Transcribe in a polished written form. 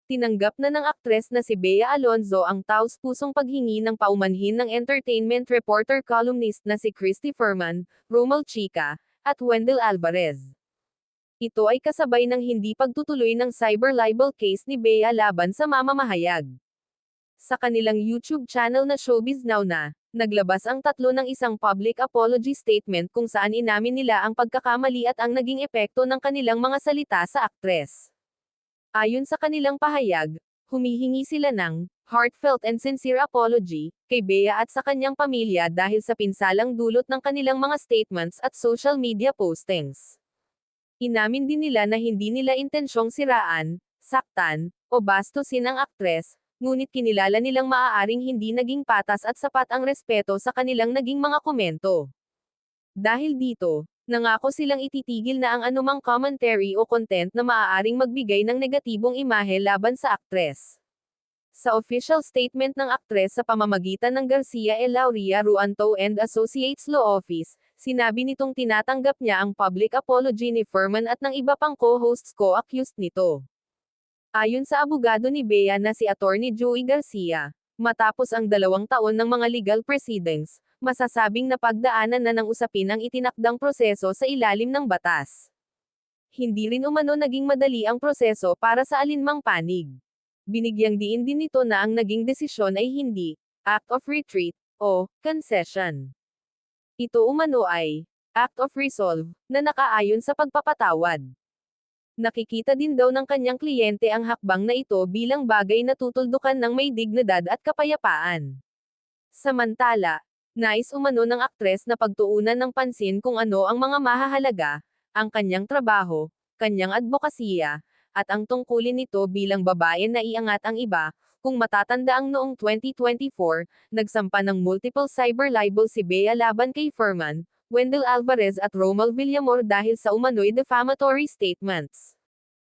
Tinanggap na ng aktres na si Bea Alonzo ang taos-pusong paghingi ng paumanhin ng entertainment reporter columnist na si Christy Furman, Romel Chica, at Wendell Alvarez. Ito ay kasabay ng hindi pagtutuloy ng cyber libel case ni Bea laban sa mamamahayag. Sa kanilang YouTube channel na Showbiz Now na, naglabas ang tatlo ng isang public apology statement kung saan inamin nila ang pagkakamali at ang naging epekto ng kanilang mga salita sa aktres. Ayon sa kanilang pahayag, humihingi sila ng heartfelt and sincere apology kay Bea at sa kanyang pamilya dahil sa pinsalang dulot ng kanilang mga statements at social media postings. Inamin din nila na hindi nila intensyong siraan, saktan, o bastusin ang aktres, ngunit kinilala nilang maaaring hindi naging patas at sapat ang respeto sa kanilang naging mga komento. Dahil dito, nangako silang ititigil na ang anumang commentary o content na maaaring magbigay ng negatibong imahe laban sa aktres. Sa official statement ng aktres sa pamamagitan ng Garcia Lauria Ruanto and Associates Law Office, sinabi nitong tinatanggap niya ang public apology ni Furman at ng iba pang co-hosts co-accused nito. Ayon sa abogado ni Bea na si Attorney Joey Garcia, matapos ang 2 taon ng mga legal proceedings, masasabing napagdaanan na ng usapin ang itinakdang proseso sa ilalim ng batas. Hindi rin umano naging madali ang proseso para sa alinmang panig. Binigyang diin din nito na ang naging desisyon ay hindi act of retreat o concession. Ito umano ay act of resolve na nakaayon sa pagpapatawad. Nakikita din daw ng kanyang kliyente ang hakbang na ito bilang bagay na tutuldukan ng may dignidad at kapayapaan. Samantala, nais umano ng aktres na pagtuunan ng pansin kung ano ang mga mahahalaga, ang kanyang trabaho, kanyang advokasya, at ang tungkulin nito bilang babae na iangat ang iba. Kung matatandaang noong 2024, nagsampa ng multiple cyber libel si Bea laban kay Furman, Wendell Alvarez at Romel Villamor dahil sa umano'y defamatory statements.